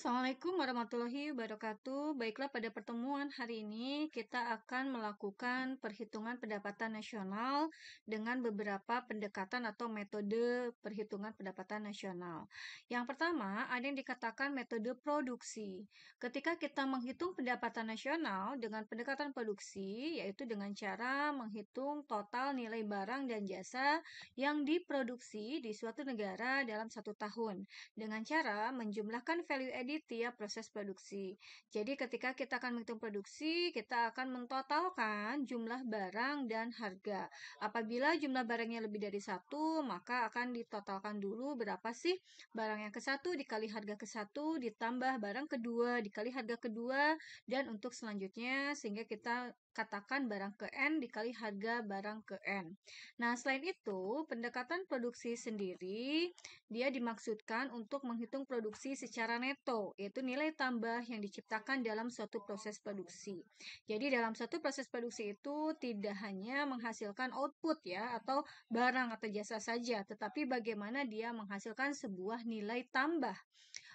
Assalamualaikum warahmatullahi wabarakatuh. Baiklah, pada pertemuan hari ini kita akan melakukan perhitungan pendapatan nasional dengan beberapa pendekatan atau metode perhitungan pendapatan nasional. Yang pertama, ada yang dikatakan metode produksi. Ketika kita menghitung pendapatan nasional dengan pendekatan produksi, yaitu dengan cara menghitung total nilai barang dan jasa yang diproduksi di suatu negara dalam satu tahun dengan cara menjumlahkan value added tiap proses produksi. Jadi ketika kita akan menghitung produksi, kita akan mentotalkan jumlah barang dan harga. Apabila jumlah barangnya lebih dari satu, maka akan ditotalkan dulu berapa sih barang yang ke satu dikali harga ke satu ditambah barang kedua dikali harga kedua, dan untuk selanjutnya sehingga kita katakan barang ke N dikali harga barang ke N. Nah, selain itu, pendekatan produksi sendiri dia dimaksudkan untuk menghitung produksi secara neto, yaitu nilai tambah yang diciptakan dalam suatu proses produksi. Jadi dalam suatu proses produksi itu tidak hanya menghasilkan output ya, atau barang atau jasa saja, tetapi bagaimana dia menghasilkan sebuah nilai tambah.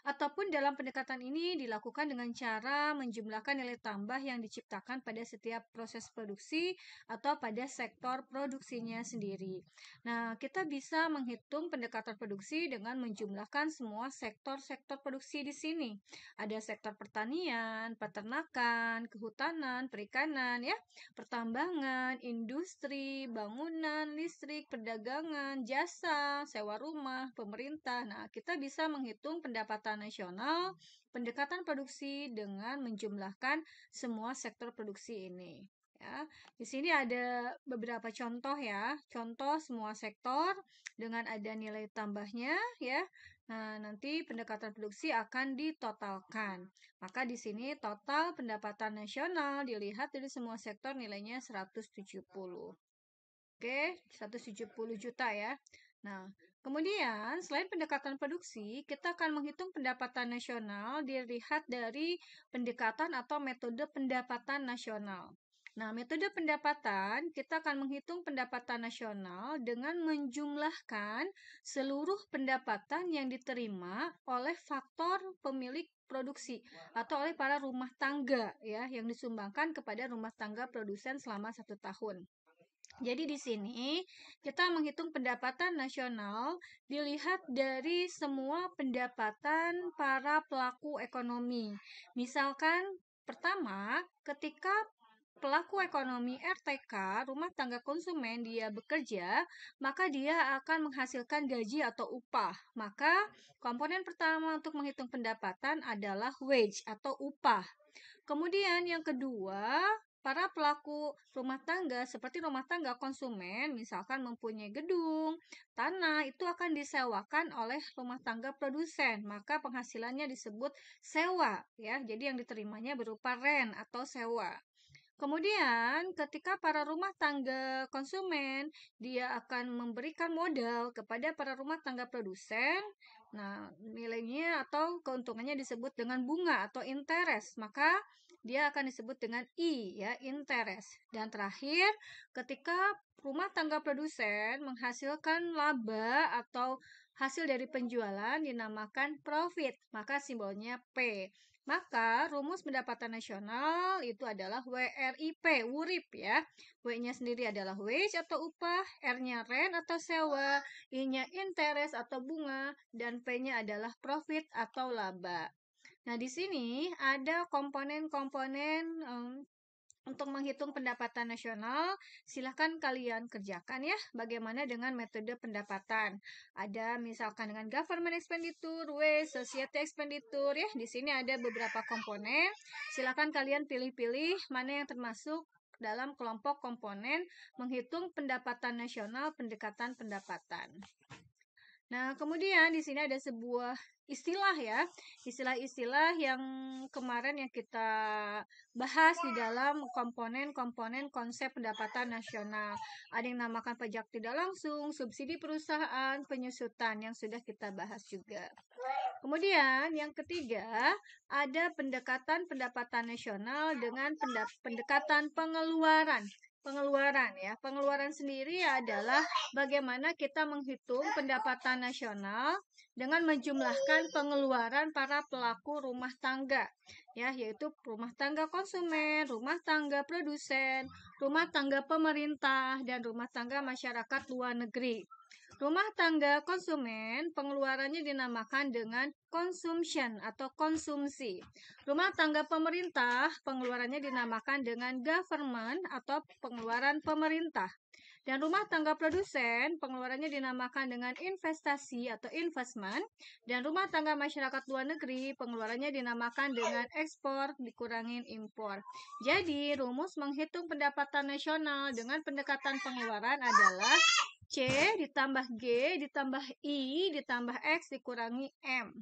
Ataupun dalam pendekatan ini dilakukan dengan cara menjumlahkan nilai tambah yang diciptakan pada setiap proses produksi atau pada sektor produksinya sendiri. Nah, kita bisa menghitung pendekatan produksi dengan menjumlahkan semua sektor-sektor produksi di sini. Ada sektor pertanian, peternakan, kehutanan, perikanan, ya, pertambangan, industri, bangunan, listrik, perdagangan, jasa, sewa rumah, pemerintah. Nah, kita bisa menghitung pendapatan nasional, pendekatan produksi dengan menjumlahkan semua sektor produksi ini. Ya, di sini ada beberapa contoh ya, contoh semua sektor dengan ada nilai tambahnya ya. Nah, nanti pendekatan produksi akan ditotalkan. Maka di sini total pendapatan nasional dilihat dari semua sektor nilainya 170. Oke, 170 juta ya. Nah, kemudian selain pendekatan produksi, kita akan menghitung pendapatan nasional dilihat dari pendekatan atau metode pendapatan nasional. Nah, metode pendapatan, kita akan menghitung pendapatan nasional dengan menjumlahkan seluruh pendapatan yang diterima oleh faktor pemilik produksi atau oleh para rumah tangga ya, yang disumbangkan kepada rumah tangga produsen selama 1 tahun. Jadi di sini kita menghitung pendapatan nasional dilihat dari semua pendapatan para pelaku ekonomi. Misalkan pertama, ketika pelaku ekonomi RTK, rumah tangga konsumen, dia bekerja, maka dia akan menghasilkan gaji atau upah. Maka komponen pertama untuk menghitung pendapatan adalah wage atau upah. Kemudian yang kedua, para pelaku rumah tangga seperti rumah tangga konsumen misalkan mempunyai gedung, tanah, itu akan disewakan oleh rumah tangga produsen. Maka penghasilannya disebut sewa ya. Jadi yang diterimanya berupa rent atau sewa. Kemudian, ketika para rumah tangga konsumen, dia akan memberikan modal kepada para rumah tangga produsen. Nah, nilainya atau keuntungannya disebut dengan bunga atau interest. Maka, dia akan disebut dengan I, ya, interest. Dan terakhir, ketika rumah tangga produsen menghasilkan laba atau hasil dari penjualan dinamakan profit. Maka simbolnya P. Maka rumus pendapatan nasional itu adalah WRIP, WURIP ya. W-nya sendiri adalah wage atau upah, R-nya rent atau sewa, I-nya interest atau bunga, dan P-nya adalah profit atau laba. Nah, di sini ada komponen-komponen untuk menghitung pendapatan nasional. Silahkan kalian kerjakan ya, bagaimana dengan metode pendapatan. Ada misalkan dengan government expenditure, waste, society expenditure ya. Di sini ada beberapa komponen. Silahkan kalian pilih-pilih mana yang termasuk dalam kelompok komponen menghitung pendapatan nasional, pendekatan pendapatan. Nah, kemudian di sini ada sebuah istilah ya, istilah-istilah yang kemarin yang kita bahas di dalam komponen-komponen konsep pendapatan nasional. Ada yang namakan pajak tidak langsung, subsidi perusahaan, penyusutan yang sudah kita bahas juga. Kemudian yang ketiga, ada pendekatan pendapatan nasional dengan pendekatan pengeluaran. pengeluaran ya. Pengeluaran sendiri adalah bagaimana kita menghitung pendapatan nasional dengan menjumlahkan pengeluaran para pelaku rumah tangga ya, yaitu rumah tangga konsumen, rumah tangga produsen, rumah tangga pemerintah, dan rumah tangga masyarakat luar negeri. Rumah tangga konsumen pengeluarannya dinamakan dengan consumption atau konsumsi. Rumah tangga pemerintah pengeluarannya dinamakan dengan government atau pengeluaran pemerintah. Dan rumah tangga produsen pengeluarannya dinamakan dengan investasi atau investment. Dan rumah tangga masyarakat luar negeri pengeluarannya dinamakan dengan ekspor dikurangin impor. Jadi rumus menghitung pendapatan nasional dengan pendekatan pengeluaran adalah C ditambah G ditambah I ditambah X dikurangi M.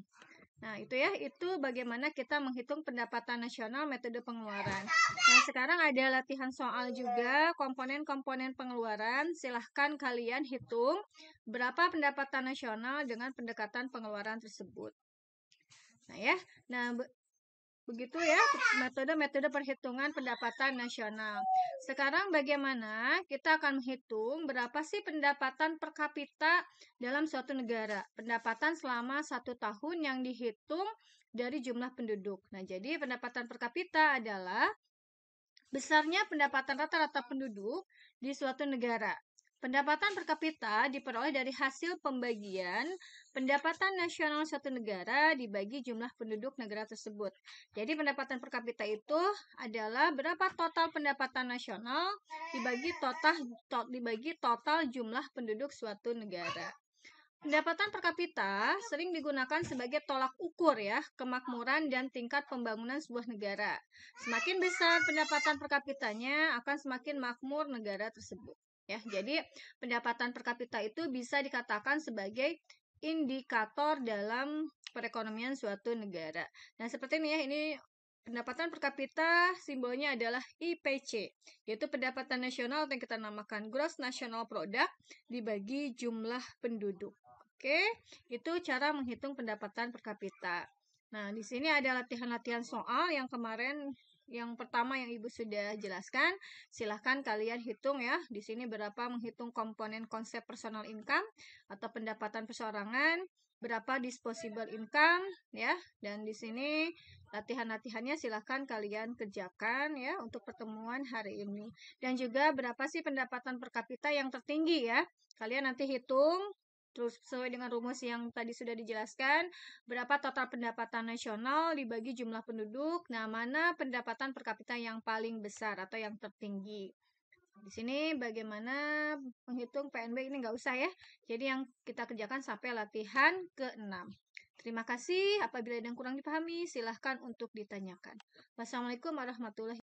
Nah, itu ya, itu bagaimana kita menghitung pendapatan nasional metode pengeluaran. Nah, sekarang ada latihan soal juga, komponen-komponen pengeluaran. Silahkan kalian hitung berapa pendapatan nasional dengan pendekatan pengeluaran tersebut. Nah, ya. Nah, begitu ya metode-metode perhitungan pendapatan nasional. Sekarang bagaimana kita akan menghitung berapa sih pendapatan per kapita dalam suatu negara. Pendapatan selama 1 tahun yang dihitung dari jumlah penduduk. Nah, jadi pendapatan per kapita adalah besarnya pendapatan rata-rata penduduk di suatu negara. Pendapatan per kapita diperoleh dari hasil pembagian pendapatan nasional suatu negara dibagi jumlah penduduk negara tersebut. Jadi pendapatan per kapita itu adalah berapa total pendapatan nasional dibagi total jumlah penduduk suatu negara. Pendapatan per kapita sering digunakan sebagai tolak ukur ya, kemakmuran dan tingkat pembangunan sebuah negara. Semakin besar pendapatan per kapitanya, akan semakin makmur negara tersebut. Ya, jadi pendapatan per kapita itu bisa dikatakan sebagai indikator dalam perekonomian suatu negara. Nah, seperti ini ya, ini pendapatan per kapita simbolnya adalah IPC, yaitu pendapatan nasional yang kita namakan Gross National Product dibagi jumlah penduduk. Oke, itu cara menghitung pendapatan per kapita. Nah, di sini ada latihan-latihan soal yang kemarin yang pertama yang Ibu sudah jelaskan. Silahkan kalian hitung ya. Di sini berapa menghitung komponen konsep personal income atau pendapatan perseorangan, berapa disposable income ya. Dan di sini latihan-latihannya silahkan kalian kerjakan ya untuk pertemuan hari ini. Dan juga berapa sih pendapatan per kapita yang tertinggi ya. Kalian nanti hitung terus sesuai dengan rumus yang tadi sudah dijelaskan, berapa total pendapatan nasional dibagi jumlah penduduk. Nah, mana pendapatan per kapita yang paling besar atau yang tertinggi. Di sini bagaimana menghitung PNB ini nggak usah ya. Jadi yang kita kerjakan sampai latihan ke-6. Terima kasih. Apabila ada yang kurang dipahami, silahkan untuk ditanyakan. Wassalamualaikum warahmatullahi wabarakatuh.